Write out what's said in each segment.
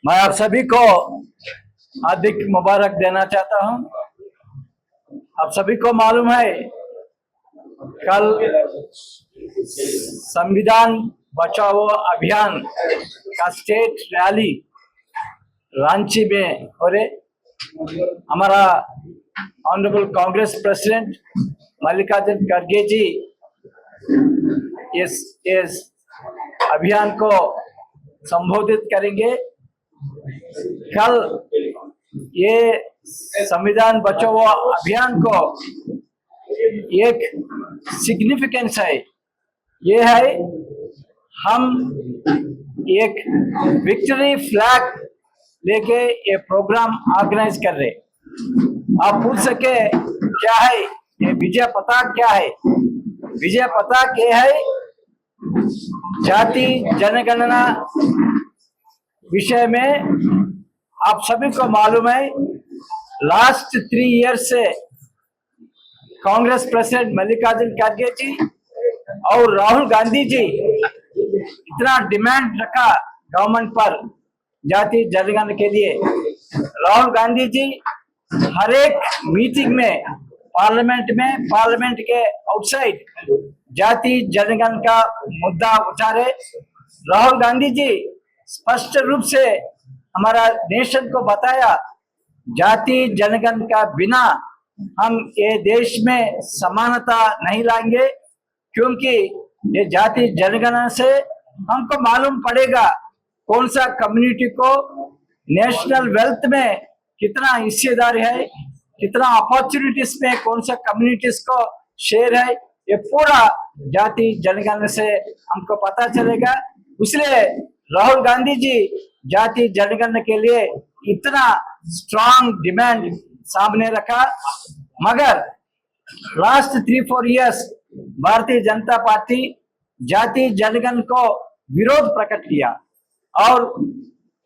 मैं आप सभी को हार्दिक मुबारक देना चाहता हूं। आप सभी को मालूम है कल संविधान बचाओ अभियान का स्टेट रैली रांची में और हमारा ऑनरेबल कांग्रेस प्रेसिडेंट मल्लिकार्जुन खड़गे जी इस अभियान को संबोधित करेंगे। कल ये संविधान बचाओ अभियान को एक सिग्निफिकेंस है, ये है हम एक विक्ट्री फ्लैग लेके ये प्रोग्राम ऑर्गेनाइज कर रहे। आप पूछ सके क्या है ये विजय पताका, क्या है विजय पताका? ये है जाति जनगणना विषय में। आप सभी को मालूम है लास्ट 3 इयर्स से कांग्रेस प्रेसिडेंट मल्लिकार्जुन खड़गे जी और राहुल गांधी जी इतना डिमांड रखा गवर्नमेंट पर जाति जनगणना के लिए। राहुल गांधी जी हर एक मीटिंग में पार्लियामेंट के आउटसाइड जाति जनगणना का मुद्दा उठाए। राहुल गांधी जी स्पष्ट रूप से हमारा नेशन को बताया जाति जनगणना का बिना हम ये देश में समानता नहीं लाएंगे, क्योंकि ये जाति जनगणना से हमको मालूम पड़ेगा कौन सा कम्युनिटी को नेशनल वेल्थ में कितना हिस्सेदारी है, कितना अपॉर्चुनिटीज में कौन सा कम्युनिटीज को शेयर है, ये पूरा जाति जनगणना से हमको पता चलेगा। इसलिए राहुल गांधी जी जाति जनगणना के लिए इतना स्ट्रांग डिमांड सामने रखा, मगर last 3-4 years Bharatiya Janata party जाति जनगणना को विरोध प्रकट किया और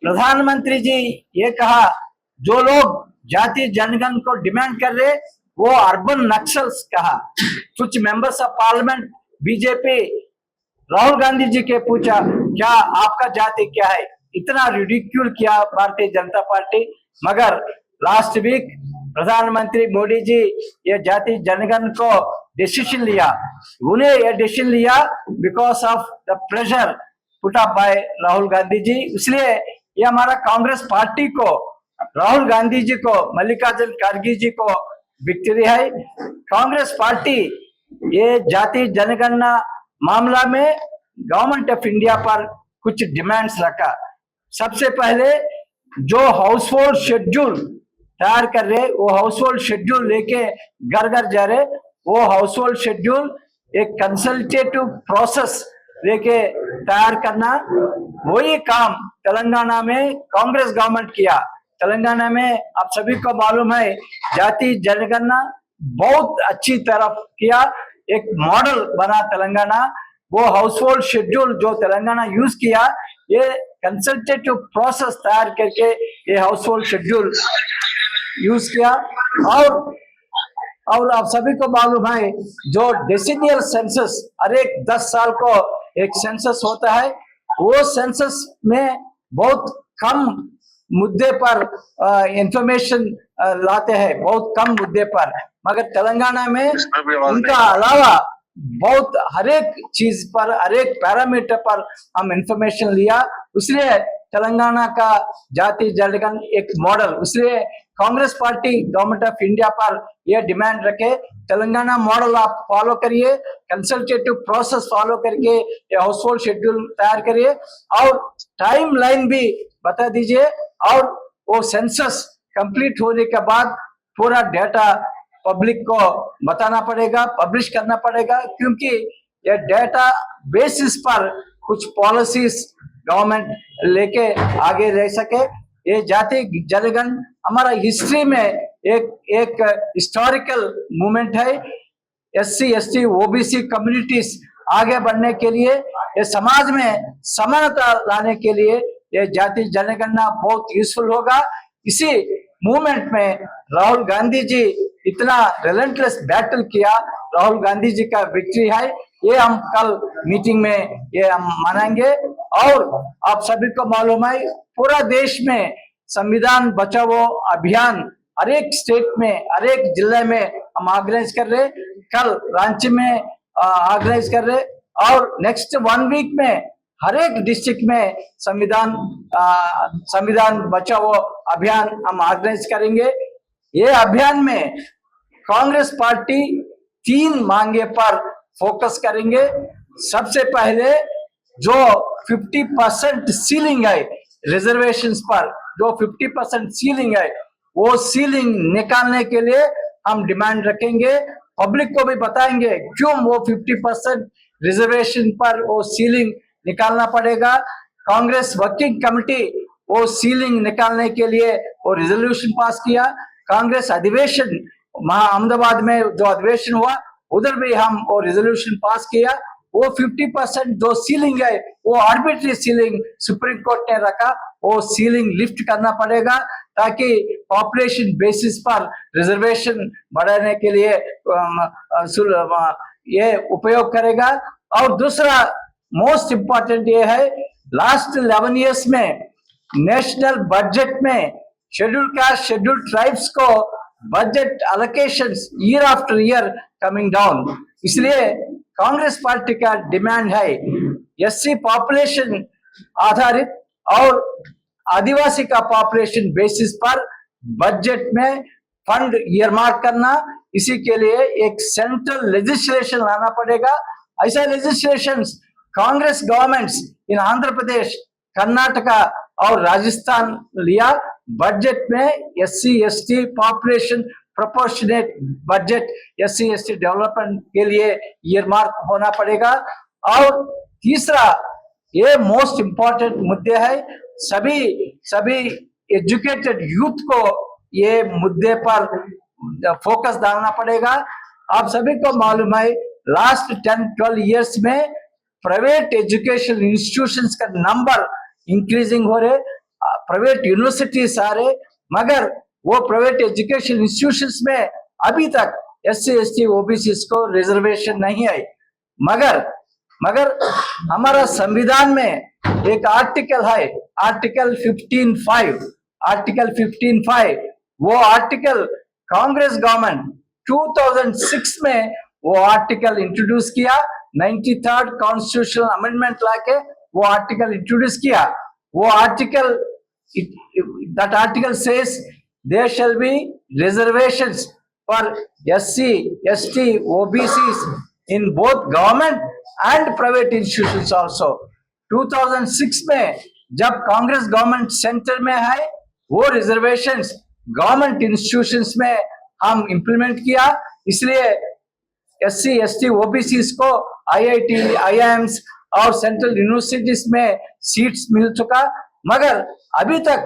प्रधानमंत्री जी ये कहा जो लोग जाति जनगणना को डिमांड कर रहे वो अर्बन नक्सल्स कहा। कुछ members of parliament BJP Rahul Gandhi ji के पूछा क्या आपका जाति क्या है, इतना रिडिक्यूल किया भारतीय जनता पार्टी। मगर लास्ट वीक प्रधानमंत्री मोदी जी ये जाति जनगणना को डिसीजन लिया, उन्हें ये डिसीजन लिया because of the pressure put up by Rahul Gandhi ji. इसलिए ये हमारा कांग्रेस पार्टी को, राहुल गांधी जी को, मल्लिकार्जुन खड़गे जी को विक्ट्री है। कांग्रेस पार्टी ये जाति जनगणना मामला में गवर्नमेंट ऑफ इंडिया पर कुछ डिमांड्स रखा। सबसे पहले जो हाउस होल्ड शेड्यूल तैयार कर रहे वो हाउस होल्ड शेड्यूल लेके घर घर जा रहे, वो हाउस होल्ड शेड्यूल एक कंसल्टेटिव प्रोसेस लेके तैयार करना, वही काम तेलंगाना में कांग्रेस गवर्नमेंट किया। तेलंगाना में आप सभी को मालूम है जाति जनगणना बहुत अच्छी तरफ किया, एक मॉडल बना तेलंगाना। वो हाउस होल्ड शेड्यूल जो तेलंगाना यूज किया, ये कंसल्टेटिव प्रोसेस तैयार करके ये हाउस होल्ड शेड्यूल यूज किया। और आप सभी को मालूम है जो डेसिनियल सेंसस हर एक 10 साल को एक सेंसस होता है, वो सेंसस में बहुत कम मुद्दे पर इंफॉर्मेशन लाते हैं, बहुत कम मुद्दे पर। मगर तेलंगाना में उनका अलावा बहुत हर एक चीज पर, हर एक पैरामीटर पर हम इंफॉर्मेशन लिया। इसलिए तेलंगाना का जाति जनगणना एक मॉडल, इसलिए Congress party government of India पर यह डिमांड रखे तेलंगाना मॉडल आप फॉलो करिए, कंसल्टेटिव प्रोसेस फॉलो करके ये हाउस होल्ड शेड्यूल तैयार करिए और टाइम लाइन भी बता दीजिए। और वो सेंसस कंप्लीट होने के बाद पूरा डेटा पब्लिक को बताना पड़ेगा, पब्लिश करना पड़ेगा, क्योंकि ये डेटा बेसिस पर कुछ पॉलिसीज गवर्नमेंट लेके आगे रह सके। ये जाति जनगणना हमारा हिस्ट्री में एक हिस्टोरिकल मूवमेंट है। SC ST OBC कम्युनिटीज आगे बढ़ने के लिए, ये समाज में समानता लाने के लिए ये जाति जनगणना बहुत यूजफुल होगा। इसी मूवमेंट में राहुल गांधी जी इतना रिलेंटलेस बैटल किया, राहुल गांधी जी का विक्ट्री है। ये हम कल मीटिंग में ये हम मनाएंगे। और आप सभी को मालूम है पूरा देश में संविधान बचाओ अभियान हर एक स्टेट में हर एक जिले में हम ऑर्गेनाइज कर रहे, कल रांची में ऑर्गेनाइज कर रहे और नेक्स्ट 1 वीक में हर एक डिस्ट्रिक्ट में संविधान बचाओ अभियान हम ऑर्गेनाइज करेंगे। ये अभियान में कांग्रेस पार्टी 3 मांगे पर फोकस करेंगे। सबसे पहले जो 50% सीलिंग है रिजर्वेशंस पर, जो 50% सीलिंग है वो सीलिंग निकालने के लिए हम डिमांड रखेंगे। पब्लिक को भी बताएंगे क्यों वो 50% रिजर्वेशन पर वो सीलिंग निकालना पड़ेगा। कांग्रेस वर्किंग कमेटी वो सीलिंग निकालने के लिए वो रिजोल्यूशन पास किया। कांग्रेस अधिवेशन अहमदाबाद में जो अधिवेशन हुआ उधर भी हम वो रिजोल्यूशन पास किया। वो 50% जो सीलिंग है वो आर्बिट्री सीलिंग सुप्रीम कोर्ट ने रखा, वो सीलिंग लिफ्ट करना पड़ेगा ताकि पॉपुलेशन बेसिस पर रिजर्वेशन बढ़ाने के लिए ये उपयोग करेगा। और दूसरा मोस्ट इंपॉर्टेंट ये है लास्ट 11 इयर्स में नेशनल बजट में शेड्यूल कास्ट शेड्यूल ट्राइब्स को budget allocations year after year coming down, इसलिए कांग्रेस पार्टी का डिमांड है एससी पॉपुलेशन आधारित और आदिवासी का पॉपुलेशन बेसिस पर बजट में फंड ईयरमार्क करना। इसी के लिए एक सेंट्रल लेजिस्लेशन लाना पड़ेगा। ऐसा legislation Congress governments in Andhra Pradesh, Karnataka और राजस्थान लिया। बजट में SC ST population proportionate budget SC ST development के लिए ईयरमार्क होना पड़ेगा। और तीसरा ये मोस्ट इंपॉर्टेंट मुद्दे है, सभी एजुकेटेड यूथ को ये मुद्दे पर फोकस डालना पड़ेगा। आप सभी को मालूम है लास्ट 10-12 इयर्स में प्राइवेट एजुकेशन इंस्टीट्यूशंस का नंबर इंक्रीजिंग हो रहे, प्राइवेट यूनिवर्सिटीज आ रहे, मगर वो प्राइवेट एजुकेशन इंस्टीट्यूशंस में अभी तक एससी एसटी ओबीसी को रिजर्वेशन नहीं आई। मगर हमारा संविधान में एक आर्टिकल है, आर्टिकल 15(5), वो आर्टिकल कांग्रेस गवर्नमेंट 2006 में वो आर्टिकल इंट्रोड्यूस किया। 93rd कॉन्स्टिट्यूशनल अमेंडमेंट लाके वो आर्टिकल इंट्रोड्यूस किया। वो article that article says there shall be reservations for SC, ST, OBCs in both government and private institutions also। 2006 में जब कांग्रेस गवर्नमेंट सेंटर में है वो रिजर्वेशंस गवर्नमेंट इंस्टीट्यूशंस में हम इंप्लीमेंट किया, इसलिए SC, ST, OBCs को IIT, IIMs और सेंट्रल यूनिवर्सिटीज में सीट्स मिल चुका। मगर अभी तक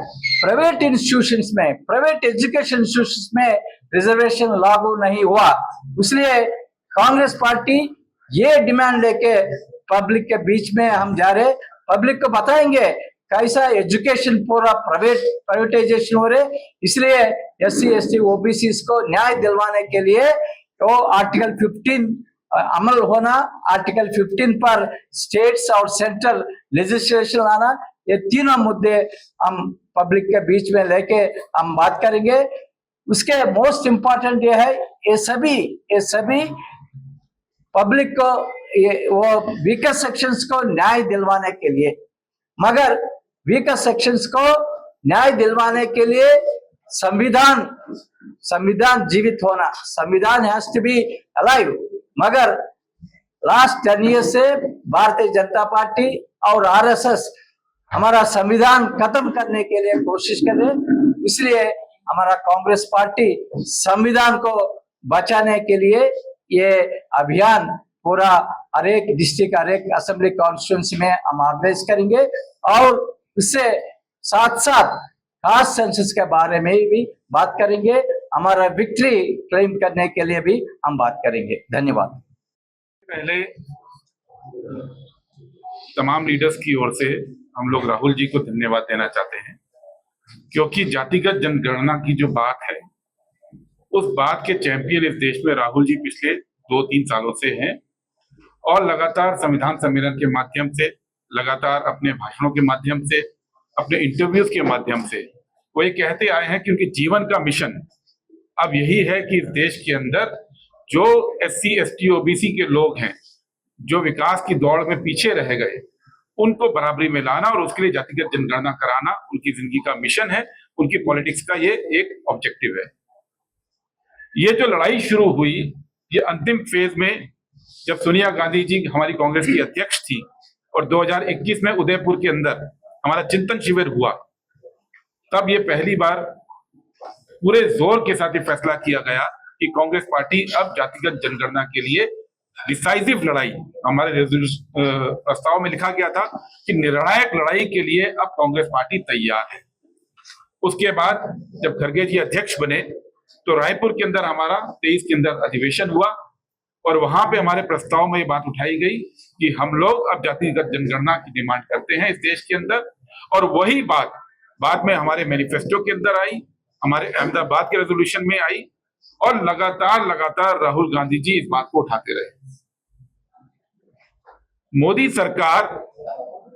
प्राइवेट इंस्टीट्यूशंस में, प्राइवेट एजुकेशन इंस्टीट्यूशंस में रिजर्वेशन लागू नहीं हुआ। इसलिए कांग्रेस पार्टी ये डिमांड लेके पब्लिक के बीच में हम जा रहे, पब्लिक को बताएंगे कैसा एजुकेशन पूरा प्राइवेटाइजेशन हो रहे। इसलिए एससी एसटी ओबीसी को न्याय दिलवाने के लिए तो आर्टिकल 15 अमल होना, आर्टिकल 15 पर स्टेट्स और सेंट्रल लेजिस्लेशन लाना, ये तीनों मुद्दे हम पब्लिक के बीच में लेके हम बात करेंगे। उसके मोस्ट इंपॉर्टेंट ये है ये सभी पब्लिक को वो वीकर सेक्शंस को न्याय दिलवाने के लिए, मगर वीकर सेक्शंस को न्याय दिलवाने के लिए संविधान जीवित होना, संविधान हैज टू बी अलाइव। मगर लास्ट 10 ईयर्स से भारतीय जनता पार्टी और आरएसएस हमारा संविधान खत्म करने के लिए कोशिश कर रहे, इसलिए हमारा कांग्रेस पार्टी संविधान को बचाने के लिए ये अभियान पूरा हर एक डिस्ट्रिक्ट, हर एक असेंबली कॉन्स्टिट्यूंसी में हम ऑर्गेनाइज करेंगे और इससे साथ साथ कास्ट सेंसस के बारे में भी बात करेंगे। हमारा विक्ट्री क्लेम करने के लिए भी हम बात करेंगे। धन्यवाद। पहले तमाम लीडर्स की ओर से हम लोग राहुल जी को धन्यवाद देना चाहते हैं, क्योंकि जातिगत जनगणना की जो बात है उस बात के चैंपियन इस देश में राहुल जी पिछले 2-3 सालों से हैं और लगातार संविधान सम्मेलन के माध्यम से लगातार अपने भाषणों के माध्यम से, अपने इंटरव्यूज के माध्यम से वो ये कहते आए हैं कि उनके जीवन का मिशन अब यही है कि इस देश के अंदर जो SC ST OBC के लोग हैं, जो विकास की दौड़ में पीछे रह गए, उनको बराबरी में लाना और उसके लिए जातिगत जनगणना कराना उनकी जिंदगी का मिशन है, उनकी पॉलिटिक्स का ये एक ऑब्जेक्टिव है। ये जो लड़ाई शुरू हुई, ये अंतिम फेज में जब सोनिया गांधी जी हमारी कांग्रेस की अध्यक्ष थी और 2021 में उदयपुर के अंदर हमारा चिंतन शिविर हुआ, तब ये पहली बार पूरे जोर के साथ ये फैसला किया गया कि कांग्रेस पार्टी अब जातिगत जनगणना के लिए डिसाइसिव लड़ाई, हमारे प्रस्ताव में लिखा गया था कि निर्णायक लड़ाई के लिए अब कांग्रेस पार्टी तैयार है। उसके बाद जब खड़गे जी अध्यक्ष बने तो रायपुर के अंदर हमारा 23 के अंदर अधिवेशन हुआ और वहां पे हमारे प्रस्ताव में ये बात उठाई गई कि हम लोग अब जातिगत जनगणना की डिमांड करते हैं इस देश के अंदर, और वही बात बाद में हमारे मैनिफेस्टो के अंदर आई, हमारे अहमदाबाद के रेजोल्यूशन में आई, और लगातार राहुल गांधी जी इस बात को उठाते रहे। मोदी सरकार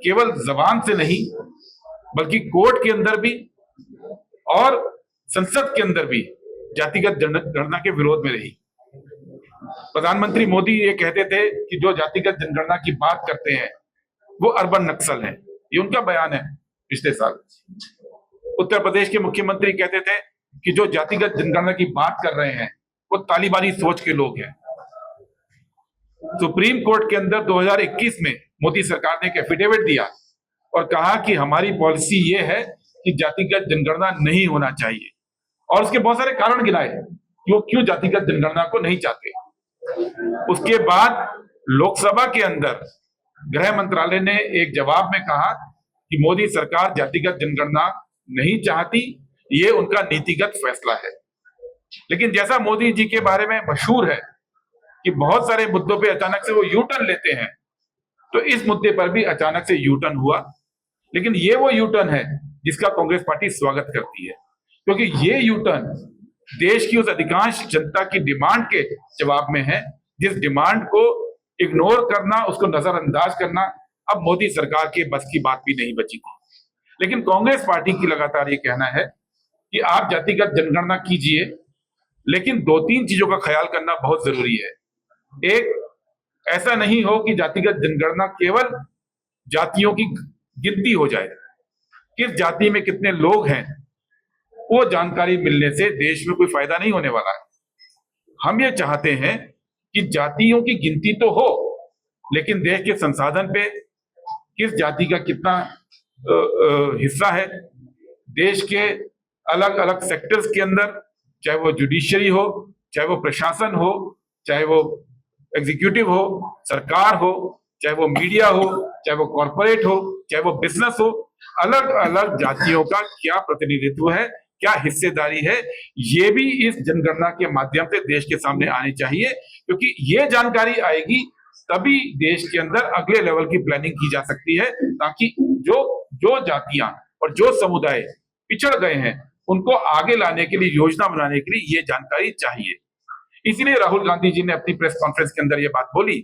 केवल जबान से नहीं बल्कि कोर्ट के अंदर भी और संसद के अंदर भी जातिगत जनगणना के विरोध में रही। प्रधानमंत्री मोदी ये कहते थे कि जो जातिगत जनगणना की बात करते हैं वो अर्बन नक्सल है, ये उनका बयान है पिछले साल। उत्तर प्रदेश के मुख्यमंत्री कहते थे कि जो जातिगत जनगणना की बात कर रहे हैं वो तालिबानी सोच के लोग हैं। सुप्रीम कोर्ट के अंदर 2021 में मोदी सरकार ने एक एफिडेविट दिया और कहा कि हमारी पॉलिसी ये है कि जातिगत जनगणना नहीं होना चाहिए, और उसके बहुत सारे कारण गिनाए कि वो क्यों जातिगत जनगणना को नहीं चाहते। उसके बाद लोकसभा के अंदर गृह मंत्रालय ने एक जवाब में कहा कि मोदी सरकार जातिगत जनगणना नहीं चाहती, ये उनका नीतिगत फैसला है। लेकिन जैसा मोदी जी के बारे में मशहूर है कि बहुत सारे मुद्दों पे अचानक से वो यू टर्न लेते हैं, तो इस मुद्दे पर भी अचानक से यू टर्न हुआ। लेकिन ये वो यू टर्न है जिसका कांग्रेस पार्टी स्वागत करती है, क्योंकि ये यू टर्न देश की उस अधिकांश जनता की डिमांड के जवाब में है, जिस डिमांड को इग्नोर करना, उसको नजरअंदाज करना अब मोदी सरकार के बस की बात भी नहीं बची थी। लेकिन कांग्रेस पार्टी की लगातार ये कहना है कि आप जातिगत जनगणना कीजिए, लेकिन 2-3 चीजों का ख्याल करना बहुत जरूरी है। एक, ऐसा नहीं हो कि जातिगत जनगणना केवल जातियों की गिनती हो जाए, किस जाति में कितने लोग हैं वो जानकारी मिलने से देश में कोई फायदा नहीं होने वाला है। हम ये चाहते हैं कि जातियों की गिनती तो हो, लेकिन देश के संसाधन पे किस जाति का कितना हिस्सा है, देश के अलग अलग सेक्टर्स के अंदर, चाहे वो जुडिशरी हो, चाहे वो प्रशासन हो, चाहे वो एग्जीक्यूटिव हो, सरकार हो, चाहे वो मीडिया हो, चाहे वो कॉरपोरेट हो, चाहे वो बिजनेस हो, अलग अलग जातियों का क्या प्रतिनिधित्व है, क्या हिस्सेदारी है, ये भी इस जनगणना के माध्यम से देश के सामने आनी चाहिए। क्योंकि ये जानकारी आएगी तभी देश के अंदर अगले लेवल की प्लानिंग की जा सकती है, ताकि जो जातियां और जो समुदाय पिछड़ गए हैं उनको आगे लाने के लिए, योजना बनाने के लिए ये जानकारी चाहिए। इसीलिए राहुल गांधी जी ने अपनी प्रेस कॉन्फ्रेंस के अंदर ये बात बोली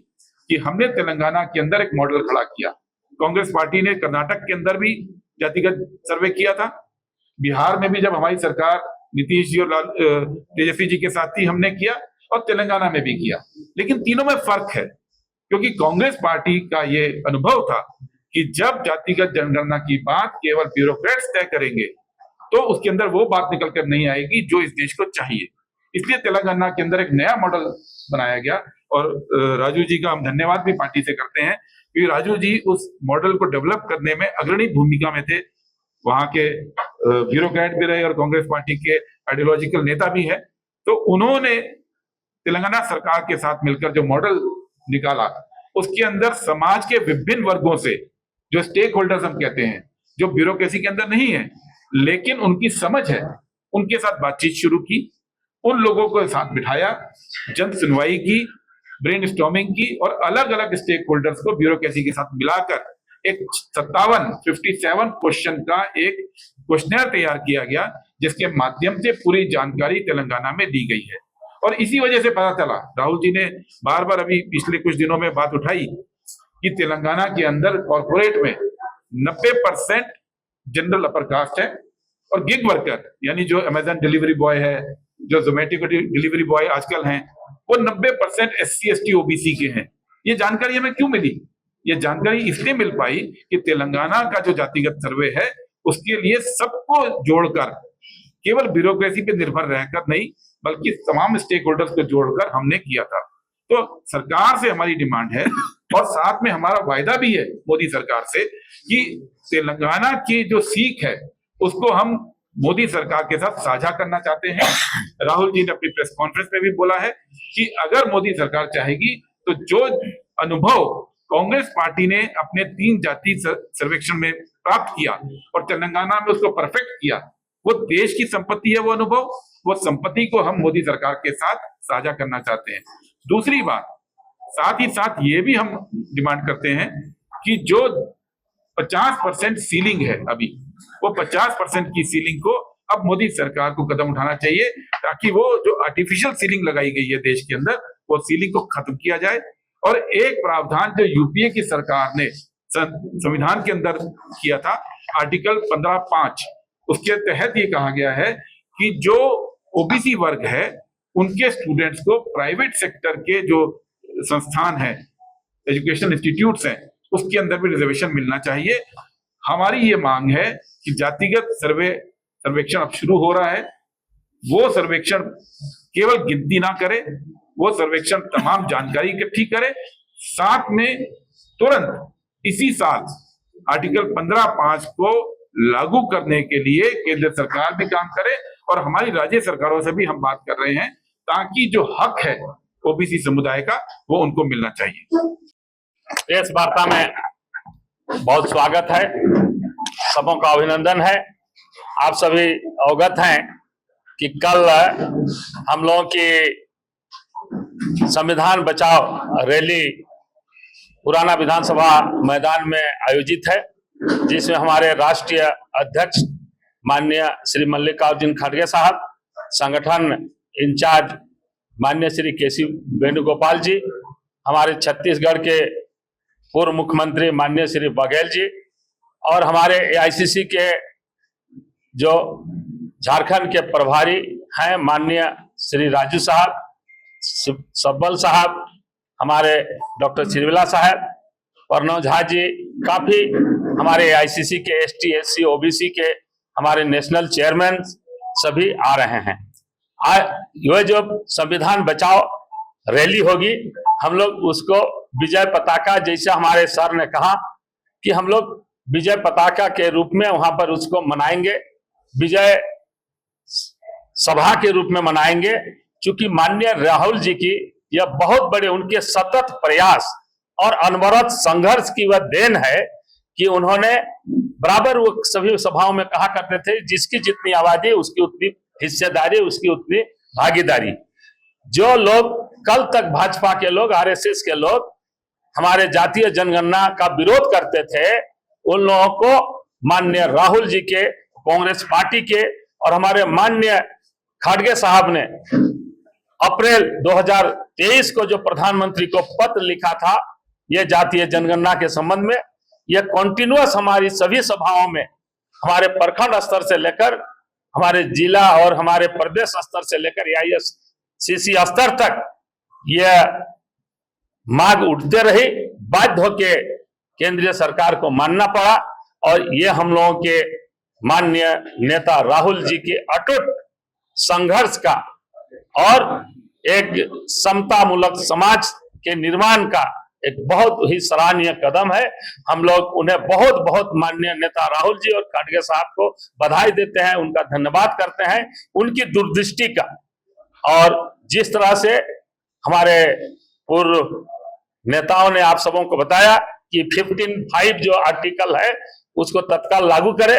कि हमने तेलंगाना के अंदर एक मॉडल खड़ा किया। कांग्रेस पार्टी ने कर्नाटक के अंदर भी जातिगत सर्वे किया था, बिहार में भी जब हमारी सरकार नीतीश जी और तेजस्वी जी के साथ थी हमने किया, और तेलंगाना में भी किया। लेकिन तीनों में फर्क है, क्योंकि कांग्रेस पार्टी का ये अनुभव था कि जब जातिगत जनगणना की बात केवल ब्यूरोक्रेट्स तय करेंगे तो उसके अंदर वो बात निकल कर नहीं आएगी जो इस देश को चाहिए। इसलिए तेलंगाना के अंदर एक नया मॉडल बनाया गया, और राजू जी का हम धन्यवाद भी पार्टी से करते हैं, क्योंकि राजू जी उस मॉडल को डेवलप करने में अग्रणी भूमिका में थे। वहां के ब्यूरोक्रेट भी रहे और कांग्रेस पार्टी के आइडियोलॉजिकल नेता भी है। तो उन्होंने तेलंगाना सरकार के साथ मिलकर जो मॉडल निकाला, उसके अंदर समाज के विभिन्न वर्गों से, जो स्टेक होल्डर्स हम कहते हैं, जो ब्यूरोक्रेसी के अंदर नहीं है लेकिन उनकी समझ है, उनके साथ बातचीत शुरू की, उन लोगों को साथ बिठाया, जन सुनवाई की, ब्रेनस्टॉर्मिंग की, और अलग अलग स्टेक होल्डर्स को ब्यूरोक्रेसी के साथ मिलाकर एक 57 क्वेश्चन का एक क्वेश्चनर तैयार किया गया, जिसके माध्यम से पूरी जानकारी तेलंगाना में दी गई है। और इसी वजह से पता चला, राहुल जी ने बार बार अभी पिछले कुछ दिनों में बात उठाई कि तेलंगाना के अंदर कॉर्पोरेट में 90% जनरल अपर कास्ट है और गिग वर्कर यानी जो अमेजन डिलीवरी बॉय है, जो जोमेटो के डिलीवरी बॉय आजकल हैं, वो 90% SC ST OBC के हैं। ये जानकारी हमें क्यों मिली? ये जानकारी इसलिए मिल पाई कि तेलंगाना का जो जातिगत सर्वे है उसके लिए सबको जोड़कर, केवल ब्यूरोक्रेसी पे निर्भर रहकर नहीं बल्कि तमाम स्टेक होल्डर्स को जोड़कर हमने किया था। तो सरकार से हमारी डिमांड है और साथ में हमारा वायदा भी है मोदी सरकार से कि तेलंगाना की जो सीख है उसको हम मोदी सरकार के साथ साझा करना चाहते हैं। राहुल जी ने अपनी प्रेस कॉन्फ्रेंस में भी बोला है कि अगर मोदी सरकार चाहेगी तो जो अनुभव कांग्रेस पार्टी ने अपने 3 जाति सर्वेक्षण में प्राप्त किया और तेलंगाना में उसको परफेक्ट किया, वो देश की संपत्ति है। वो अनुभव, वो संपत्ति को हम मोदी सरकार के साथ साझा करना चाहते हैं। दूसरी बात, साथ ही साथ ये भी हम डिमांड करते हैं कि जो 50% सीलिंग है अभी, वो 50% की सीलिंग को अब मोदी सरकार को कदम उठाना चाहिए ताकि वो जो आर्टिफिशियल सीलिंग लगाई गई है देश के अंदर, वो सीलिंग को खत्म किया जाए। और एक प्रावधान जो यूपीए की सरकार ने संविधान के अंदर किया था, आर्टिकल 15(5), उसके तहत ये कहा गया है कि जो ओबीसी वर्ग है उनके स्टूडेंट्स को प्राइवेट सेक्टर के जो संस्थान है, एजुकेशन इंस्टीट्यूट्स हैं, उसके अंदर भी रिजर्वेशन मिलना चाहिए। हमारी ये मांग है कि जातिगत सर्वेक्षण अब शुरू हो रहा है, वो सर्वेक्षण केवल गिनती ना करे, वो सर्वेक्षण तमाम जानकारी इकट्ठी करे, साथ में तुरंत इसी साल आर्टिकल 15(5) को लागू करने के लिए केंद्र सरकार भी काम करे और हमारी राज्य सरकारों से भी हम बात कर रहे हैं ताकि जो हक है ओबीसी समुदाय का वो उनको मिलना चाहिए। इस वार्ता में बहुत स्वागत है, सबों का अभिनंदन है। आप सभी अवगत हैं कि कल हम लोगों की संविधान बचाओ रैली पुराना विधानसभा मैदान में आयोजित है, जिसमें हमारे राष्ट्रीय अध्यक्ष माननीय श्री मल्लिकार्जुन खड़गे साहब, संगठन इंचार्ज माननीय श्री केसी वेणुगोपाल जी, हमारे छत्तीसगढ़ के पूर्व मुख्यमंत्री माननीय श्री बघेल जी और हमारे AICC के जो झारखंड के प्रभारी हैं माननीय श्री राजू साहब, सब्बल साहब, हमारे डॉक्टर चिरविला साहब, प्रणव झा जी, काफी हमारे AICC के ST SC OBC के हमारे नेशनल चेयरमैन सभी आ रहे हैं। यह जो संविधान बचाओ रैली होगी, हम लोग उसको विजय पताका, जैसे हमारे सर ने कहा कि हम लोग विजय पताका के रूप में वहां पर उसको मनाएंगे, विजय सभा के रूप में मनाएंगे, क्योंकि माननीय राहुल जी की यह बहुत बड़े उनके सतत प्रयास और अनवरत संघर्ष की वह देन है कि उन्होंने बराबर वो सभी सभाओं में कहा करते थे, जिसकी जितनी आबादी उसकी उतनी हिस्सेदारी, उसकी उतनी भागीदारी। जो लोग कल तक भाजपा के लोग, RSS के लोग हमारे जातीय जनगणना का विरोध करते थे, उन लोगों को माननीय राहुल जी के, कांग्रेस पार्टी के और हमारे माननीय खड़गे साहब ने अप्रैल 2023 को जो प्रधानमंत्री को पत्र लिखा था ये जातीय जनगणना के संबंध में, यह कॉन्टिन्यूअस हमारी सभी सभाओं में, हमारे प्रखंड स्तर से लेकर हमारे जिला और हमारे प्रदेश स्तर से लेकर AICC स्तर तक यह मांग उठते रही। बाध्य होके केंद्रीय सरकार को मानना पड़ा और ये हम लोगों के माननीय नेता राहुल जी के अटूट संघर्ष का और एक समतामूलक समाज के निर्माण का एक बहुत ही सराहनीय कदम है। हम लोग उन्हें बहुत बहुत माननीय नेता राहुल जी और खड़गे साहब को बधाई देते हैं, उनका धन्यवाद करते हैं, उनकी दूरदृष्टि का। और जिस तरह से हमारे पूर्व नेताओं ने आप सबों को बताया कि 15(5) जो आर्टिकल है उसको तत्काल लागू करे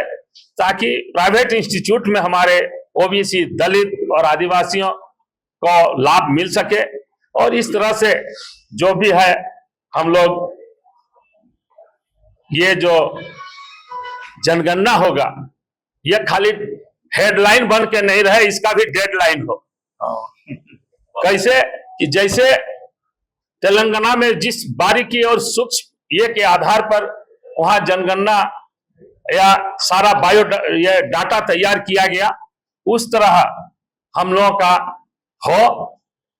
ताकि प्राइवेट इंस्टीट्यूट में हमारे OBC, दलित और आदिवासियों को लाभ मिल सके। और इस तरह से जो भी है हम लोग ये जो जनगणना होगा ये खाली हेडलाइन बन के नहीं रहे, इसका भी डेडलाइन हो। कैसे कि जैसे तेलंगाना में जिस बारीकी और सूक्ष्म ये के आधार पर वहां जनगणना या सारा ये डाटा तैयार किया गया, उस तरह हम लोगों का हो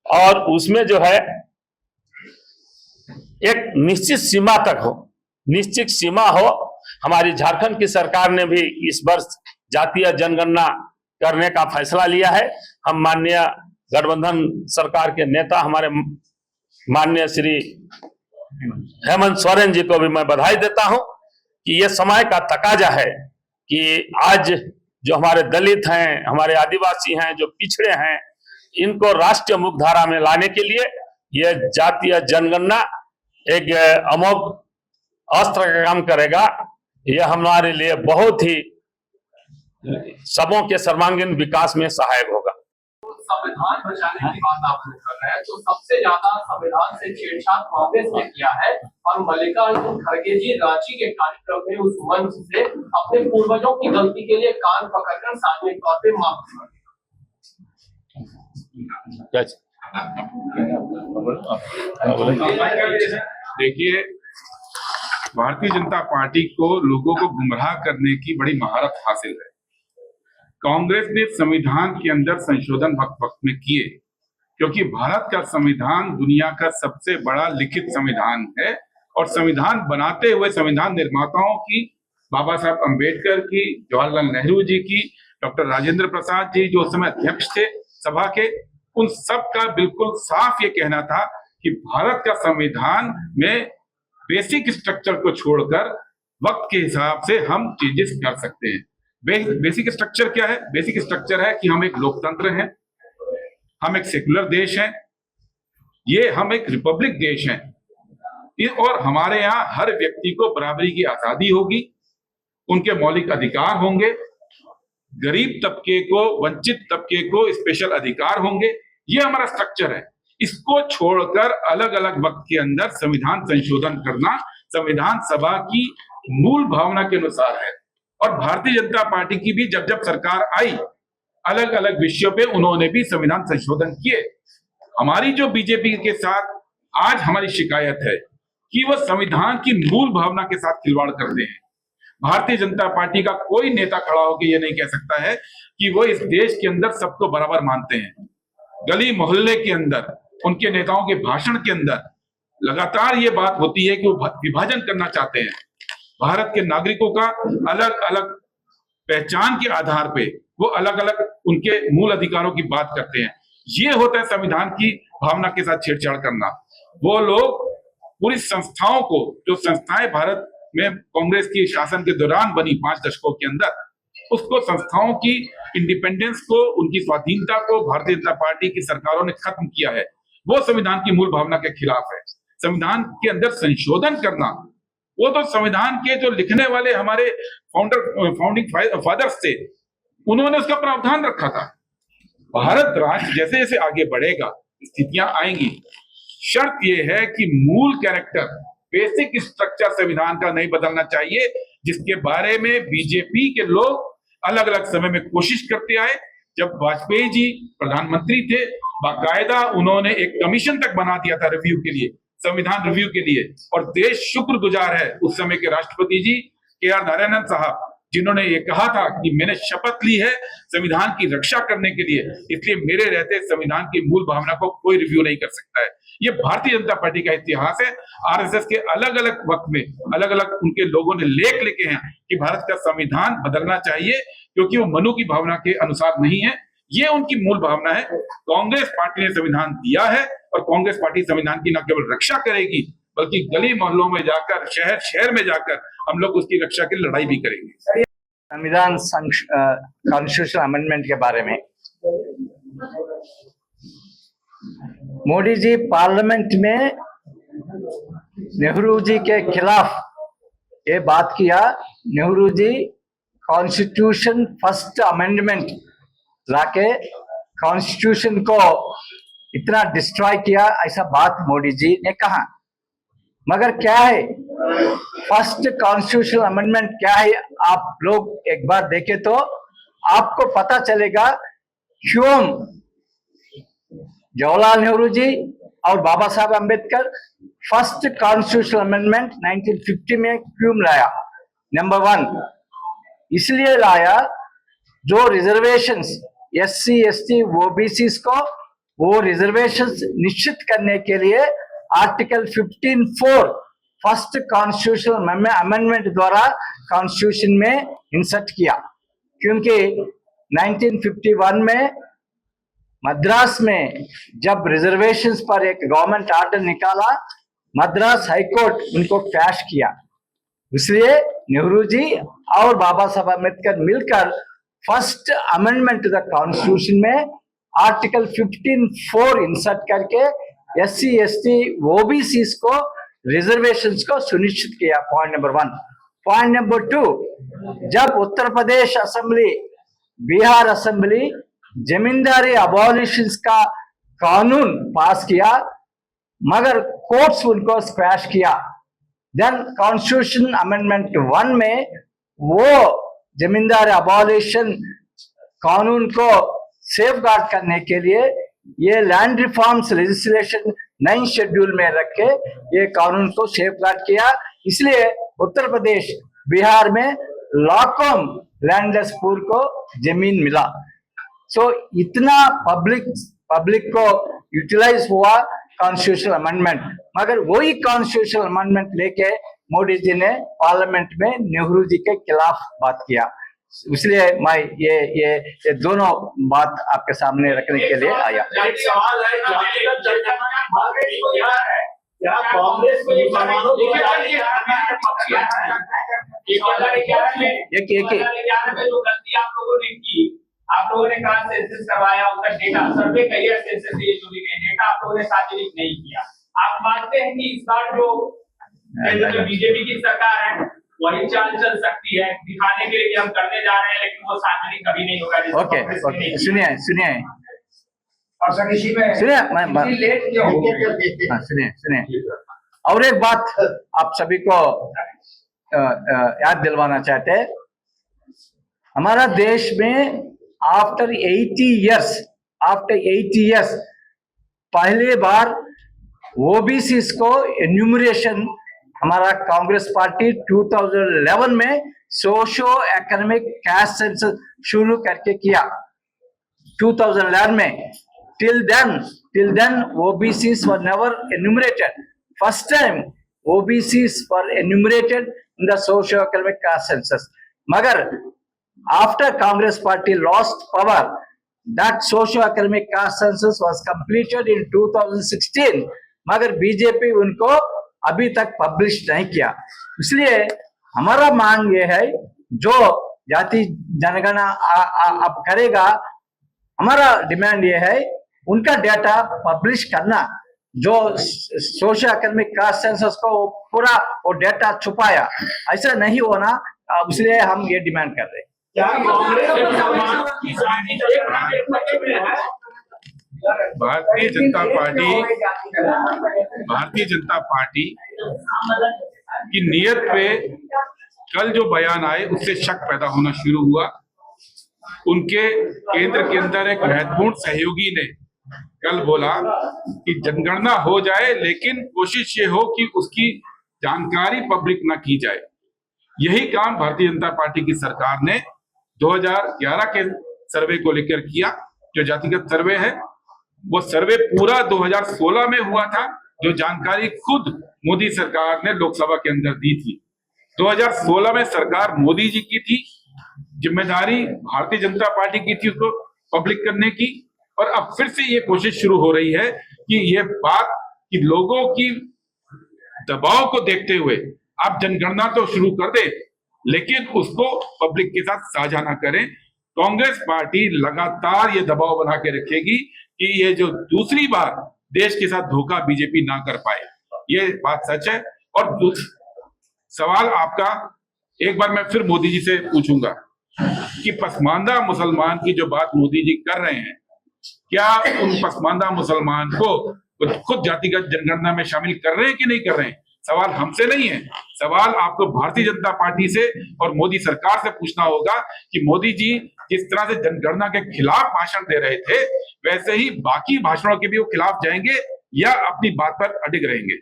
और उसमें जो है एक निश्चित सीमा तक हो, निश्चित सीमा हो। हमारी झारखंड की सरकार ने भी इस वर्ष जातीय जनगणना करने का फैसला लिया है। हम माननीय गठबंधन सरकार के नेता हमारे माननीय श्री हेमंत सोरेन जी को भी मैं बधाई देता हूं कि ये समय का तकाजा है कि आज जो हमारे दलित हैं, हमारे आदिवासी हैं, जो पिछड़े हैं, इनको राष्ट्रीय मुख्यधारा में लाने के लिए ये जातीय जनगणना एक अमोघ अस्त्र का काम करेगा। यह हमारे लिए बहुत ही सबों के सर्वांगीण विकास में सहायक होगा। संविधान बचाने की बात आप लोग कर रहे हैं, तो सबसे ज्यादा संविधान से छेड़छाड़ कांग्रेस ने किया है और मल्लिकार्जुन खड़गे जी रांची के कार्यक्रम में उस मंच से अपने पूर्वजों की गलती के लिए कान पकड़कर सार्वजनिक तौर पे माफी मांगी। देखिए, भारतीय जनता पार्टी को लोगों को गुमराह करने की बड़ी महारत हासिल है। कांग्रेस ने संविधान के अंदर संशोधन वक्त में किए, क्योंकि भारत का संविधान दुनिया का सबसे बड़ा लिखित संविधान है और संविधान बनाते हुए संविधान निर्माताओं की, बाबा साहब अंबेडकर की, जवाहरलाल नेहरू जी की, डॉक्टर राजेंद्र प्रसाद जी जो उस समय अध्यक्ष थे सभा के, उन सब का बिल्कुल साफ ये कहना था कि भारत का संविधान में बेसिक स्ट्रक्चर को छोड़कर वक्त के हिसाब से हम चेंजेस कर सकते हैं। बेसिक स्ट्रक्चर क्या है? बेसिक स्ट्रक्चर है कि हम एक लोकतंत्र हैं, हम एक सेकुलर देश हैं, ये हम एक रिपब्लिक देश हैं और हमारे यहाँ हर व्यक्ति को बराबरी की आजादी होगी, उनके मौलिक अधिकार होंगे, गरीब तबके को, वंचित तबके को स्पेशल अधिकार होंगे। ये हमारा स्ट्रक्चर है। इसको छोड़कर अलग अलग वक्त के अंदर संविधान संशोधन करना संविधान सभा की मूल भावना के अनुसार है। और भारतीय जनता पार्टी की भी जब जब सरकार आई, अलग अलग विषयों पे उन्होंने भी संविधान संशोधन किए। हमारी जो बीजेपी के साथ आज हमारी शिकायत है कि वो संविधान की मूल भावना के साथ खिलवाड़ करते हैं। भारतीय जनता पार्टी का कोई नेता खड़ा होकर ये नहीं कह सकता है कि वो इस देश के अंदर सबको बराबर मानते हैं। गली मोहल्ले के अंदर, उनके नेताओं के भाषण के अंदर लगातार ये बात होती है कि वो विभाजन करना चाहते हैं। भारत के नागरिकों का अलग अलग पहचान के आधार पे वो अलग अलग उनके मूल अधिकारों की बात करते हैं। ये होता है संविधान की भावना के साथ छेड़छाड़ करना। वो लोग पूरी संस्थाओं को, जो संस्थाएं भारत में कांग्रेस की शासन के दौरान बनी 5 दशकों के अंदर, उसको, संस्थाओं की इंडिपेंडेंस को, उनकी स्वाधीनता को भारतीय जनता पार्टी की सरकारों ने खत्म किया है। वो संविधान की मूल भावना के खिलाफ है। संविधान के अंदर संशोधन करना, वो तो संविधान के जो लिखने वाले हमारे फाउंडिंग फादर्स थे, उन्होंने उसका प्रावधान रखा था। भारत राष्ट्र जैसे जैसे आगे बढ़ेगा, स्थितियां आएंगी, शर्त यह है कि मूल कैरेक्टर, बेसिक स्ट्रक्चर संविधान का नहीं बदलना चाहिए, जिसके बारे में बीजेपी के लोग अलग अलग समय में कोशिश करते आए। जब वाजपेयी जी प्रधानमंत्री थे, बाकायदा उन्होंने एक कमीशन तक बना दिया था रिव्यू के लिए, संविधान रिव्यू के लिए, और देश शुक्रगुजार है उस समय के राष्ट्रपति जी KR नारायणन साहब, जिन्होंने ये कहा था कि मैंने शपथ ली है संविधान की रक्षा करने के लिए, इसलिए मेरे रहते संविधान की मूल भावना को कोई रिव्यू नहीं कर सकता है। ये भारतीय जनता पार्टी का इतिहास है। RSS के अलग अलग वक्त में अलग अलग उनके लोगों ने लेख लिखे हैं कि भारत का संविधान बदलना चाहिए, क्योंकि वो मनु की भावना के अनुसार नहीं है। ये उनकी मूल भावना है। कांग्रेस पार्टी ने संविधान दिया है और कांग्रेस पार्टी संविधान की न केवल रक्षा करेगी, बल्कि गली मोहल्लों में जाकर, शहर शहर में जाकर हम लोग उसकी रक्षा के लिए लड़ाई भी करेंगे। संविधान कॉन्स्टिट्यूशन अमेंडमेंट के बारे में मोदी जी पार्लियामेंट में नेहरू जी के खिलाफ ये बात किया। Nehru ji constitution first amendment लाके कॉन्स्टिट्यूशन को इतना डिस्ट्रॉय किया, ऐसा बात मोदी जी ने कहा। मगर क्या है फर्स्ट कॉन्स्टिट्यूशन अमेंडमेंट क्या है, आप लोग एक बार देखें तो आपको पता चलेगा क्यों जवाहरलाल नेहरू जी और बाबा साहब अंबेडकर फर्स्ट कॉन्स्टिट्यूशनल अमेंडमेंट 1950 में क्यों लाया? नंबर 1 इसलिए लाया जो रिजर्वेशंस SC ST OBC को वो रिजर्वेशंस निश्चित करने के लिए आर्टिकल 15(4) फर्स्ट कॉन्स्टिट्यूशनल अमेंडमेंट द्वारा कॉन्स्टिट्यूशन में इंसर्ट किया, क्योंकि 1951 में मद्रास में जब रिजर्वेशंस पर एक गवर्नमेंट ऑर्डर निकाला, मद्रास हाईकोर्ट उनको क्रैश किया। इसलिए नेहरू जी और बाबा साहब अम्बेडकर मिलकर फर्स्ट अमेंडमेंट द कॉन्स्टिट्यूशन में आर्टिकल 15(4) इंसर्ट करके SC ST OBC को रिजर्वेशंस को सुनिश्चित किया। Point number 1। पॉइंट नंबर 2, जब उत्तर प्रदेश असेंबली, बिहार असेंबली जमींदारी अबॉलिशंस का कानून पास किया, मगर कोर्ट्स उनको स्क्रैश किया। देन कॉन्स्टिट्यूशन अमेंडमेंट 1 में वो जमींदारी अबॉलिशन कानून को सेफगार्ड करने के लिए ये लैंड रिफॉर्म्स लेजिस्लेशन 9 शेड्यूल में रख के ये कानून को सेफगार्ड किया। इसलिए उत्तर प्रदेश, बिहार में लाखों लैंडलेस पुअर को जमीन मिला। सो इतना पब्लिक को यूटिलाइज हुआ कॉन्स्टिट्यूशनल अमेंडमेंट, मगर वही कॉन्स्टिट्यूशनल अमेंडमेंट लेके मोदी जी ने पार्लियामेंट में नेहरू जी के खिलाफ बात किया। इसलिए मैं ये दोनों बात आपके सामने रखने के लिए आया। एक सवाल है, क्या कांग्रेस को ये मुसलमानों को जो गलती आप लोगों ने की, आप लोगों ने कहा सेंसस करवाया, उसका डेटा सर्वे करिए, सेंसस से जो भी डेटा आप लोगों ने सार्वजनिक नहीं किया। आप मानते हैं कि इस बार जो केंद्र में बीजेपी की सरकार है वही चाल चल सकती है, दिखाने के लिए कि हम करने जा रहे हैं, लेकिन वो सार्वजनिक कभी नहीं होगा। ओके, सुनिए सुनिए, और एक बात आप सभी को याद दिलवाना चाहते हैं, हमारा देश में आफ्टर 80 इयर्स पहली बार OBC को एन्यूमरेशन हमारा कांग्रेस पार्टी 2011 में सोशो इकोनॉमिक कास्ट सेंसस शुरू करके किया 2011 में। Till then OBCs were never enumerated. First time OBCs were enumerated in the socio-economic caste census. Magar after Congress party lost power, that socio-economic caste census was completed in 2016. मगर BJP उनको अभी तक publish नहीं किया। इसलिए हमारा मांग ये है, जो जाति जनगणना अब करेगा, हमारा डिमांड ये है उनका डेटा पब्लिश करना। जो सोशल इकोनॉमिक कास्ट सेंसस को पूरा वो डेटा छुपाया, ऐसा नहीं होना, इसलिए हम ये डिमांड कर रहे हैं। भारतीय जनता पार्टी की नीयत पे कल जो बयान आए उससे शक पैदा होना शुरू हुआ। उनके केंद्र के अंदर एक महत्वपूर्ण सहयोगी ने कल बोला कि जनगणना हो जाए, लेकिन कोशिश ये हो कि उसकी जानकारी पब्लिक ना की जाए। यही काम भारतीय जनता पार्टी की सरकार ने 2011 के सर्वे को लेकर किया। जो जातिगत सर्वे है वो सर्वे पूरा 2016 में हुआ था, जो जानकारी खुद मोदी सरकार ने लोकसभा के अंदर दी थी। 2016 में सरकार मोदी जी की थी, जिम्मेदारी भारतीय जनता पार्टी की थी उसको पब्लिक करने की। और अब फिर से ये कोशिश शुरू हो रही है कि ये बात कि लोगों की दबाव को देखते हुए आप जनगणना तो शुरू कर दे, लेकिन उसको पब्लिक के साथ साझा ना करें। कांग्रेस पार्टी लगातार ये दबाव बना के रखेगी कि ये जो दूसरी बार देश के साथ धोखा बीजेपी ना कर पाए। ये बात सच है। और सवाल आपका एक बार मैं फिर मोदी जी से पूछूंगा कि पसमानदा मुसलमान की जो बात मोदी जी कर रहे हैं, क्या उन पसमानदा मुसलमान को खुद जातिगत जनगणना में शामिल कर रहे हैं कि नहीं कर रहे हैं? सवाल हमसे नहीं है, सवाल आपको भारतीय जनता पार्टी से और मोदी सरकार से पूछना होगा कि मोदी जी जिस तरह से जनगणना के खिलाफ भाषण दे रहे थे, वैसे ही बाकी भाषणों के भी वो खिलाफ जाएंगे या अपनी बात पर अडिग रहेंगे।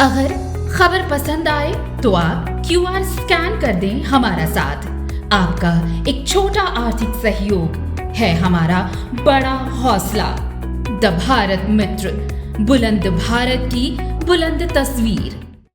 अगर खबर पसंद आए तो आप QR स्कैन कर दें हमारा साथ। आपका एक छोटा आर्थिक सहयोग है हमारा बड़ा हौसला। द भारत मित्र, बुलंद भारत की बुलंद तस्वीर।